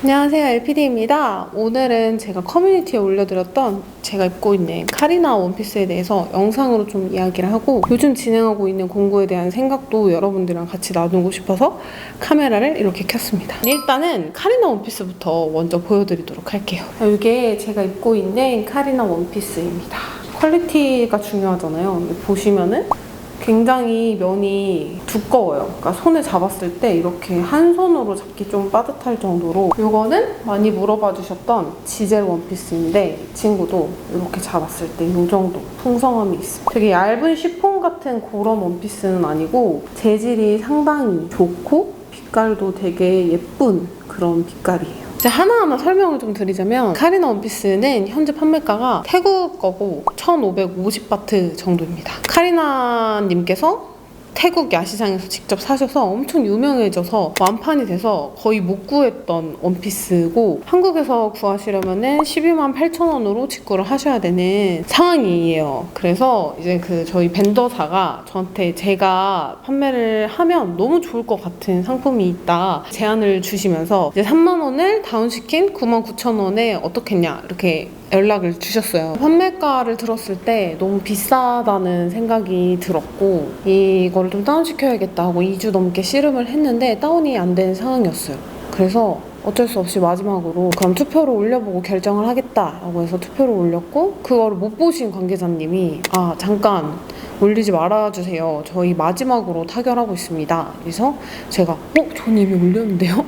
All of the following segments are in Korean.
안녕하세요, LPD입니다. 오늘은 제가 커뮤니티에 올려드렸던 제가 입고 있는 카리나 원피스에 대해서 영상으로 좀 이야기를 하고 요즘 진행하고 있는 공구에 대한 생각도 여러분들이랑 같이 나누고 싶어서 카메라를 이렇게 켰습니다. 일단은 카리나 원피스부터 먼저 보여드리도록 할게요. 이게 제가 입고 있는 카리나 원피스입니다. 퀄리티가 중요하잖아요. 보시면은 굉장히 면이 두꺼워요. 그러니까 손에 잡았을 때 이렇게 한 손으로 잡기 좀 빠듯할 정도로. 이거는 많이 물어봐 주셨던 지젤 원피스인데 이 친구도 이렇게 잡았을 때 이 정도 풍성함이 있어요. 되게 얇은 쉬폰 같은 그런 원피스는 아니고 재질이 상당히 좋고 빛깔도 되게 예쁜 그런 빛깔이에요. 이제 하나하나 설명을 좀 드리자면 카리나 원피스는 현재 판매가가 태국 거고 1,550바트 정도입니다. 카리나님께서 태국 야시장에서 직접 사셔서 엄청 유명해져서 완판이 돼서 거의 못 구했던 원피스고 한국에서 구하시려면은 12만 8천 원으로 직구를 하셔야 되는 상황이에요. 그래서 이제 저희 벤더사가 저한테 제가 판매를 하면 너무 좋을 것 같은 상품이 있다 제안을 주시면서 이제 3만 원을 다운시킨 9만 9천 원에 어떻겠냐 이렇게 연락을 주셨어요. 판매가를 들었을 때 너무 비싸다는 생각이 들었고 이거를 좀 다운시켜야겠다 하고 2주 넘게 씨름을 했는데 다운이 안 되는 상황이었어요. 그래서 어쩔 수 없이 마지막으로 그럼 투표를 올려보고 결정을 하겠다라고 해서 투표를 올렸고 그거를 못 보신 관계자님이 잠깐 올리지 말아주세요. 저희 마지막으로 타결하고 있습니다. 그래서 제가 전 이미 올렸는데요?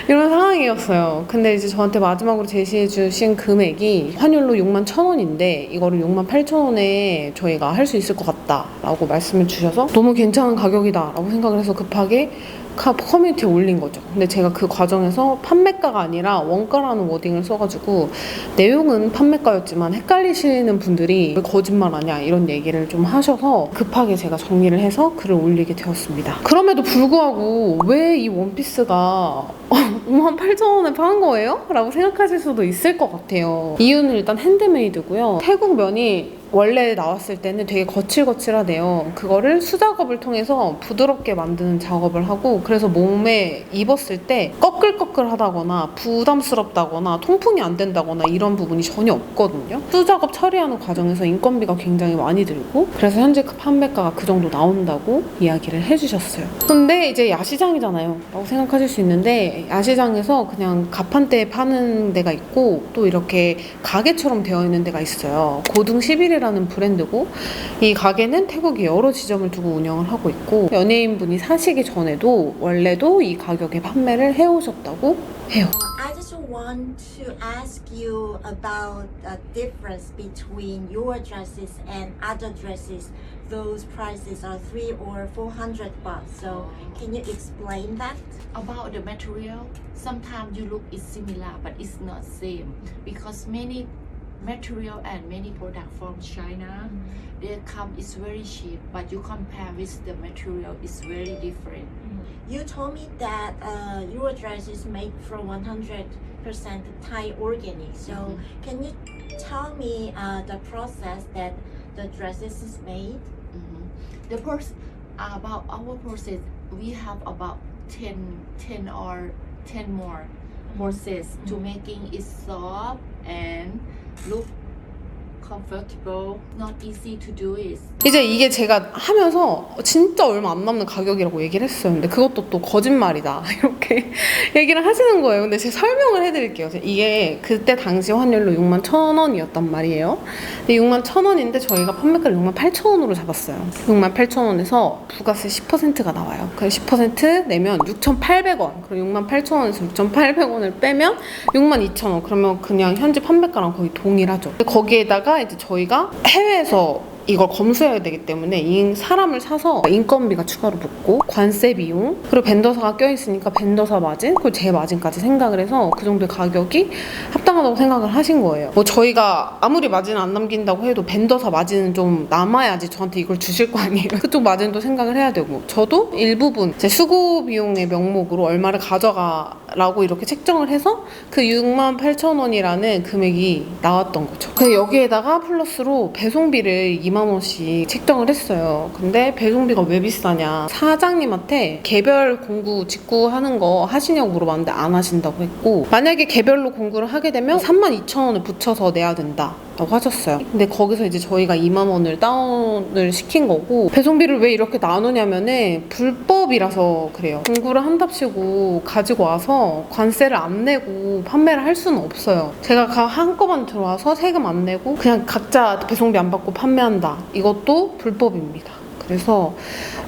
이런 상황이었어요. 근데 이제 저한테 마지막으로 제시해주신 금액이 환율로 6만 1,000원인데 이거를 6만 8,000원에 저희가 할 수 있을 것 같다라고 말씀을 주셔서 너무 괜찮은 가격이다라고 생각을 해서 급하게 커뮤니티에 올린 거죠. 근데 제가 그 과정에서 판매가가 아니라 원가라는 워딩을 써가지고 내용은 판매가였지만 헷갈리시는 분들이 왜 거짓말 하냐 이런 얘기를 좀 하셔서 급하게 제가 정리를 해서 글을 올리게 되었습니다. 그럼에도 불구하고 왜 이 원피스가 5만 8천 원에 파는 거예요? 라고 생각하실 수도 있을 것 같아요. 이유는 일단 핸드메이드고요. 태국 면이 원래 나왔을 때는 되게 거칠거칠하대요. 그거를 수작업을 통해서 부드럽게 만드는 작업을 하고 그래서 몸에 입었을 때 꺼끌꺼끌하다거나 부담스럽다거나 통풍이 안 된다거나 이런 부분이 전혀 없거든요. 수작업 처리하는 과정에서 인건비가 굉장히 많이 들고 그래서 현재 판매가가 그 정도 나온다고 이야기를 해주셨어요. 근데 이제 야시장이잖아요 라고 생각하실 수 있는데 야시장에서 그냥 가판대에 파는 데가 있고 또 이렇게 가게처럼 되어 있는 데가 있어요. 고등 11이라는 브랜드고 이 가게는 태국에 여러 지점을 두고 운영을 하고 있고 연예인분이 사시기 전에도 원래도 이 가격에 판매를 해오셨다고 해요. I just want to ask you about the difference between your dresses and other dresses. Those prices are 300 or 400 baht. So can you explain that? About the material, sometimes you look it's similar but it's not same because many material and many product from China they come is very cheap but you compare with the material is very different. You told me that your dress is made from 100% Thai organic. So can you tell me the process that the dresses is made? The process about our process we have about 10 or 10 more process to making it soft and look comfortable. Not easy to do it. 이제 이게 제가 하면서 진짜 얼마 안 남는 가격이라고 얘기를 했어요. 근데 그것도 또 거짓말이다 이렇게 얘기를 하시는 거예요. 근데 제가 설명을 해드릴게요. 이게 그때 당시 환율로 6만 1,000원이었단 말이에요. 근데 6만 1,000원인데 저희가 판매가를 6만 8,000원으로 잡았어요. 6만 8,000원에서 부가세 10%가 나와요. 그래서 10% 내면 6,800원. 그리고 6만 8,000원에서 6,800원을 빼면 6만 2,000원. 그러면 그냥 현재 판매가랑 거의 동일하죠. 거기에다가 이제 저희가 해외에서 이걸 검수해야 되기 때문에 사람을 사서 인건비가 추가로 붙고 관세 비용 그리고 벤더사가 껴있으니까 벤더사 마진 그리고 제 마진까지 생각을 해서 그 정도의 가격이 합당하다고 생각을 하신 거예요. 뭐 저희가 아무리 마진 안 남긴다고 해도 벤더사 마진은 좀 남아야지 저한테 이걸 주실 거 아니에요. 그쪽 마진도 생각을 해야 되고 저도 일부분 제 수고 비용의 명목으로 얼마를 가져가라고 이렇게 책정을 해서 그 6만 8천 원이라는 금액이 나왔던 거죠. 근데 여기에다가 플러스로 배송비를 2만 2만 원씩 책정을 했어요. 근데 배송비가 왜 비싸냐, 사장님한테 개별 공구 직구하는 거 하시냐고 물어봤는데 안 하신다고 했고, 만약에 개별로 공구를 하게 되면 32,000원을 붙여서 내야 된다 라고 하셨어요. 근데 거기서 이제 저희가 2만 원을 다운을 시킨 거고, 배송비를 왜 이렇게 나누냐면은 불법이라서 그래요. 공구를 한답시고 가지고 와서 관세를 안 내고 판매를 할 수는 없어요. 제가 한꺼번에 들어와서 세금 안 내고 그냥 각자 배송비 안 받고 판매한다, 이것도 불법입니다. 그래서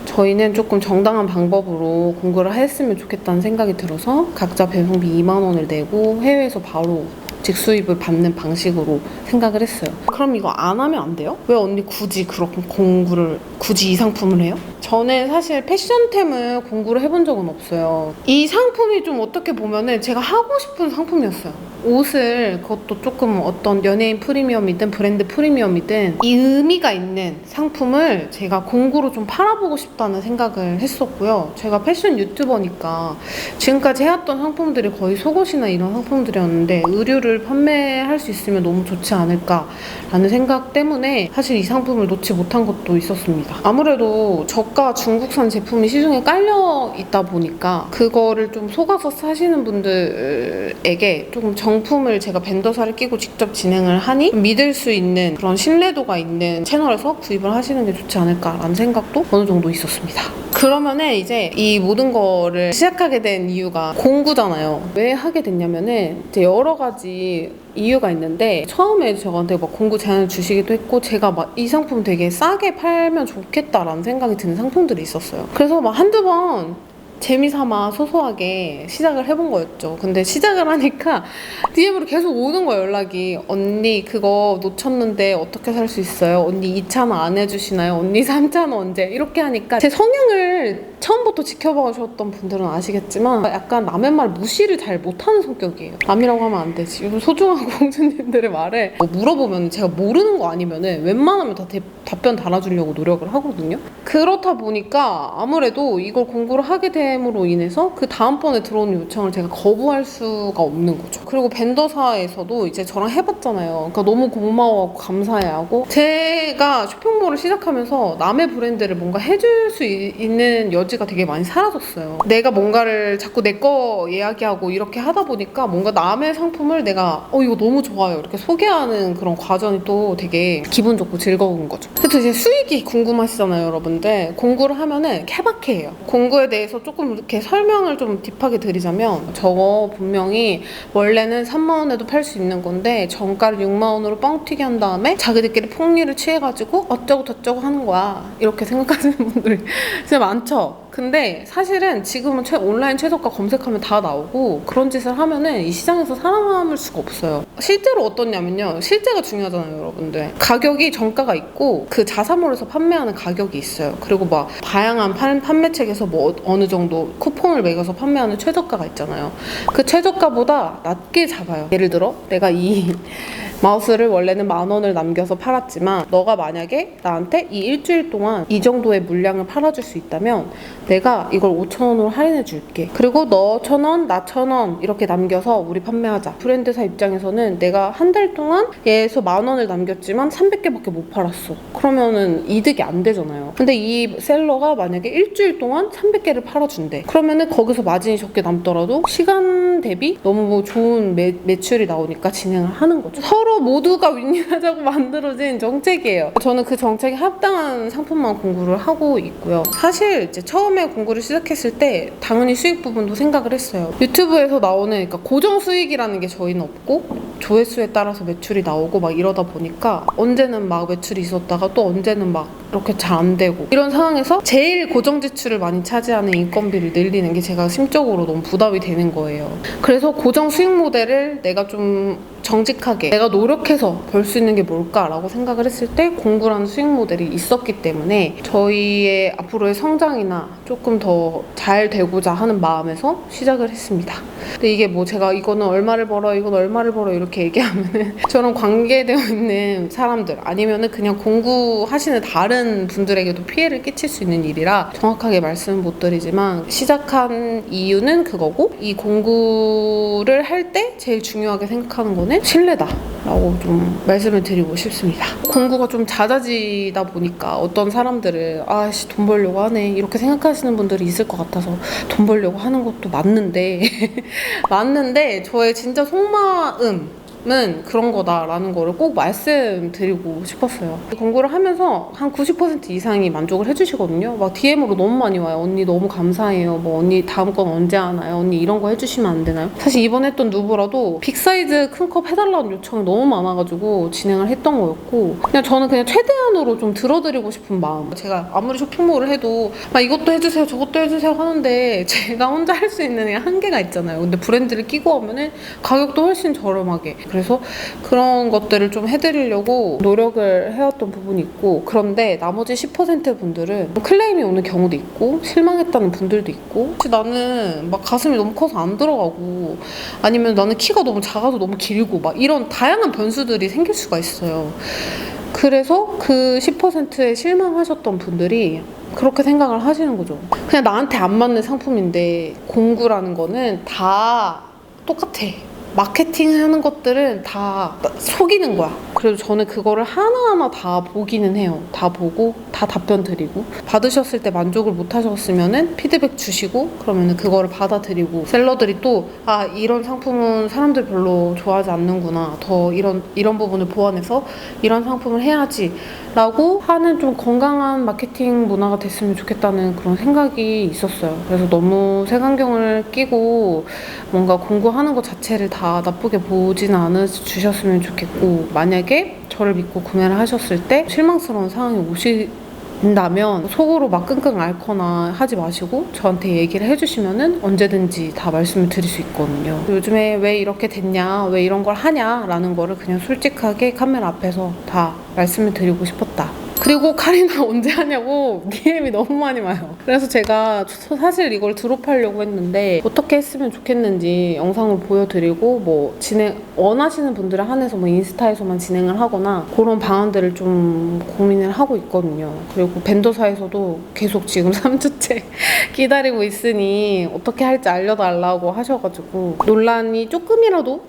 저희는 조금 정당한 방법으로 공구를 했으면 좋겠다는 생각이 들어서 각자 배송비 2만 원을 내고 해외에서 바로 직수입을 받는 방식으로 생각을 했어요. 그럼 이거 안 하면 안 돼요? 왜 언니 굳이 그렇게 공구를, 굳이 이 상품을 해요? 저는 사실 패션템을 공구를 해본 적은 없어요. 이 상품이 좀 어떻게 보면은 제가 하고 싶은 상품이었어요. 옷을, 그것도 조금 어떤 연예인 프리미엄이든 브랜드 프리미엄이든 이 의미가 있는 상품을 제가 공구로 좀 팔아보고 싶다는 생각을 했었고요. 제가 패션 유튜버니까 지금까지 해왔던 상품들이 거의 속옷이나 이런 상품들이었는데 의류를 판매할 수 있으면 너무 좋지 않을까라는 생각 때문에 사실 이 상품을 놓지 못한 것도 있었습니다. 아무래도 저가 중국산 제품이 시중에 깔려 있다 보니까 그거를 좀 속아서 사시는 분들에게 조금 정품을 제가 벤더사를 끼고 직접 진행을 하니 믿을 수 있는 그런 신뢰도가 있는 채널에서 구입을 하시는 게 좋지 않을까라는 생각도 어느 정도 있었습니다. 그러면은 이제 이 모든 거를 시작하게 된 이유가 공구잖아요. 왜 하게 됐냐면은 이제 여러 가지 이유가 있는데, 처음에 저한테 막 공구 제안을 주시기도 했고, 제가 막 이 상품 되게 싸게 팔면 좋겠다라는 생각이 드는 상품들이 있었어요. 그래서 막 한두 번 재미삼아 소소하게 시작을 해본 거였죠. 근데 시작을 하니까 DM으로 계속 오는 거예요, 연락이. 언니 그거 놓쳤는데 어떻게 살 수 있어요? 언니 2,000원 안 해주시나요? 언니 3,000원 언제? 이렇게 하니까 제 성향을 처음부터 지켜봐주셨던 분들은 아시겠지만 약간 남의 말 무시를 잘 못하는 성격이에요. 남이라고 하면 안 되지. 요즘 소중한 공주님들의 말에 뭐 물어보면 제가 모르는 거 아니면은 웬만하면 다 답변 달아주려고 노력을 하거든요. 그렇다 보니까 아무래도 이걸 공부를 하게 됨으로 인해서 그 다음번에 들어오는 요청을 제가 거부할 수가 없는 거죠. 그리고 벤더사에서도 이제 저랑 해봤잖아요. 그러니까 너무 고마워하고 감사해하고, 제가 쇼핑몰을 시작하면서 남의 브랜드를 뭔가 해줄 수 있는 여지가 되게 많이 사라졌어요. 내가 뭔가를 자꾸 내 거 이야기하고 이렇게 하다 보니까 뭔가 남의 상품을 내가 이거 너무 좋아요 이렇게 소개하는 그런 과정이 또 되게 기분 좋고 즐거운 거죠. 그래서 이제 수익이 궁금하시잖아요, 여러분들. 공구를 하면은 케바케예요. 공구에 대해서 조금 이렇게 설명을 좀 딥하게 드리자면, 저거 분명히 원래는 3만 원에도 팔 수 있는 건데 정가를 6만 원으로 뻥튀기 한 다음에 자기들끼리 폭리를 취해가지고 어쩌고 저쩌고 하는 거야, 이렇게 생각하시는 분들이 진짜 많죠. 근데 사실은 지금은 온라인 최저가 검색하면 다 나오고, 그런 짓을 하면은 이 시장에서 살아남을 수가 없어요. 실제로 어떻냐면요, 실제가 중요하잖아요, 여러분들. 가격이 정가가 있고 그 자사몰에서 판매하는 가격이 있어요. 그리고 막 다양한 판매책에서 뭐 어느 정도 쿠폰을 매겨서 판매하는 최저가가 있잖아요. 그 최저가보다 낮게 잡아요. 예를 들어 내가 이 마우스를 원래는 10,000원을 남겨서 팔았지만 너가 만약에 나한테 이 일주일 동안 이 정도의 물량을 팔아줄 수 있다면 내가 이걸 5,000원으로 할인해 줄게. 그리고 너 1,000원, 나 1,000원 이렇게 남겨서 우리 판매하자. 브랜드사 입장에서는 내가 한 달 동안 얘에서 10,000원을 남겼지만 300개밖에 못 팔았어. 그러면은 이득이 안 되잖아요. 근데 이 셀러가 만약에 일주일 동안 300개를 팔아준대. 그러면은 거기서 마진이 적게 남더라도 시간 대비 너무 좋은 매출이 나오니까 진행을 하는 거죠. 서로 모두가 윈윈하자고 만들어진 정책이에요. 저는 그 정책에 합당한 상품만 공구를 하고 있고요. 사실 이제 처음에 공구를 시작했을 때 당연히 수익 부분도 생각을 했어요. 유튜브에서 나오는, 그러니까 고정 수익이라는 게 저희는 없고 조회수에 따라서 매출이 나오고 막 이러다 보니까 언제는 막 매출이 있었다가 또 언제는 막 이렇게 잘 안 되고, 이런 상황에서 제일 고정 지출을 많이 차지하는 인건비를 늘리는 게 제가 심적으로 너무 부담이 되는 거예요. 그래서 고정 수익 모델을 내가 좀 정직하게 내가 노력해서 벌 수 있는 게 뭘까라고 생각을 했을 때 공구라는 수익 모델이 있었기 때문에 저희의 앞으로의 성장이나 조금 더 잘 되고자 하는 마음에서 시작을 했습니다. 근데 이게 뭐 제가 이거는 얼마를 벌어, 이건 얼마를 벌어 이렇게 얘기하면은 저랑 관계되어 있는 사람들 아니면은 그냥 공구하시는 다른 분들에게도 피해를 끼칠 수 있는 일이라 정확하게 말씀은 못 드리지만, 시작한 이유는 그거고, 이 공구를 할 때 제일 중요하게 생각하는 거는 하면은 신뢰다 라고 좀 말씀을 드리고 싶습니다. 공구가 좀 잦아지다 보니까 어떤 사람들은 아씨 돈 벌려고 하네 이렇게 생각하시는 분들이 있을 것 같아서 돈 벌려고 하는 것도 맞는데 맞는데 저의 진짜 속마음은 그런 거다라는 거를 꼭 말씀드리고 싶었어요. 공구를 하면서 한 90% 이상이 만족을 해주시거든요. 막 DM으로 너무 많이 와요. 언니 너무 감사해요. 뭐 언니 다음 건 언제 하나요? 언니 이런 거 해주시면 안 되나요? 사실 이번에 했던 누브라도 빅사이즈 큰 컵 해달라는 요청이 너무 많아가지고 진행을 했던 거였고 그냥 저는 그냥 최대한으로 좀 들어드리고 싶은 마음. 제가 아무리 쇼핑몰을 해도 막 이것도 해주세요 저것도 해주세요 하는데 제가 혼자 할 수 있는 그냥 한계가 있잖아요. 근데 브랜드를 끼고 하면은 가격도 훨씬 저렴하게 그래서 그런 것들을 좀 해드리려고 노력을 해왔던 부분이 있고 그런데 나머지 10% 분들은 클레임이 오는 경우도 있고 실망했다는 분들도 있고 혹시 나는 막 가슴이 너무 커서 안 들어가고 아니면 나는 키가 너무 작아서 너무 길고 막 이런 다양한 변수들이 생길 수가 있어요. 그래서 그 10%에 실망하셨던 분들이 그렇게 생각을 하시는 거죠. 그냥 나한테 안 맞는 상품인데 공구라는 거는 다 똑같아. 마케팅 하는 것들은 다 속이는 거야. 그래도 저는 그거를 하나하나 다 보기는 해요. 다 보고 다 답변 드리고 받으셨을 때 만족을 못 하셨으면은 피드백 주시고 그러면은 그거를 받아들이고 셀러들이 또 아 이런 상품은 사람들 별로 좋아하지 않는구나. 더 이런 부분을 보완해서 이런 상품을 해야지 라고 하는 좀 건강한 마케팅 문화가 됐으면 좋겠다는 그런 생각이 있었어요. 그래서 너무 색안경을 끼고 뭔가 공구하는 것 자체를 다 나쁘게 보지는 않아 주셨으면 좋겠고 만약에 저를 믿고 구매를 하셨을 때 실망스러운 상황이 오신다면 속으로 막 끙끙 앓거나 하지 마시고 저한테 얘기를 해주시면은 언제든지 다 말씀을 드릴 수 있거든요. 요즘에 왜 이렇게 됐냐 왜 이런 걸 하냐 라는 거를 그냥 솔직하게 카메라 앞에서 다 말씀을 드리고 싶었다. 그리고 카리나 언제 하냐고 DM이 너무 많이 와요. 그래서 제가 사실 이걸 드롭하려고 했는데 어떻게 했으면 좋겠는지 영상을 보여드리고 뭐 원하시는 분들에 한해서 뭐 인스타에서만 진행을 하거나 그런 방안들을 좀 고민을 하고 있거든요. 그리고 벤더사에서도 계속 지금 3주째 기다리고 있으니 어떻게 할지 알려달라고 하셔가지고 논란이 조금이라도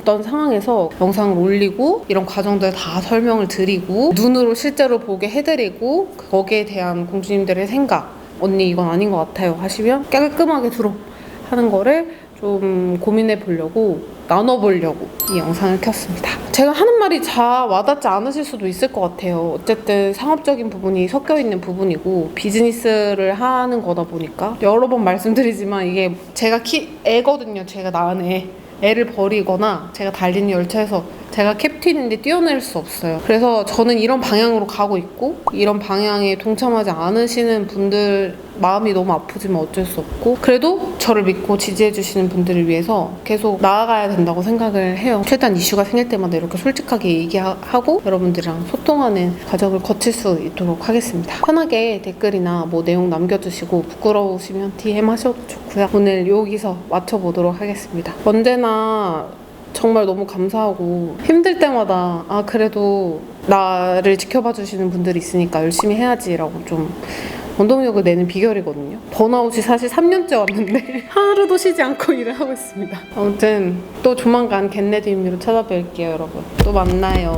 어떤 상황에서 영상을 올리고 이런 과정들 다 설명을 드리고 눈으로 실제로 보게 해드리고 거기에 대한 공주님들의 생각 언니 이건 아닌 것 같아요 하시면 깔끔하게 하는 거를 좀 고민해 보려고 나눠보려고 이 영상을 켰습니다. 제가 하는 말이 와닿지 않으실 수도 있을 것 같아요. 어쨌든 상업적인 부분이 섞여 있는 부분이고 비즈니스를 하는 거다 보니까 여러 번 말씀드리지만 이게 제가 애거든요. 제가 낳은 애를 버리거나 제가 달리는 열차에서 제가 캡틴인데 뛰어낼 수 없어요. 그래서 저는 이런 방향으로 가고 있고 이런 방향에 동참하지 않으시는 분들 마음이 너무 아프지만 어쩔 수 없고 그래도 저를 믿고 지지해주시는 분들을 위해서 계속 나아가야 된다고 생각을 해요. 최대한 이슈가 생길 때마다 이렇게 솔직하게 얘기하고 여러분들이랑 소통하는 과정을 거칠 수 있도록 하겠습니다. 편하게 댓글이나 뭐 내용 남겨주시고 부끄러우시면 DM 하셔도 좋고요. 오늘 여기서 마쳐보도록 하겠습니다. 언제나 정말 너무 감사하고 힘들 때마다 그래도 나를 지켜봐 주시는 분들이 있으니까 열심히 해야지라고 좀 원동력을 내는 비결이거든요. 번아웃이 사실 3년째 왔는데 하루도 쉬지 않고 일을 하고 있습니다. 아무튼 또 조만간 겟레디미로 찾아뵐게요 여러분. 또 만나요.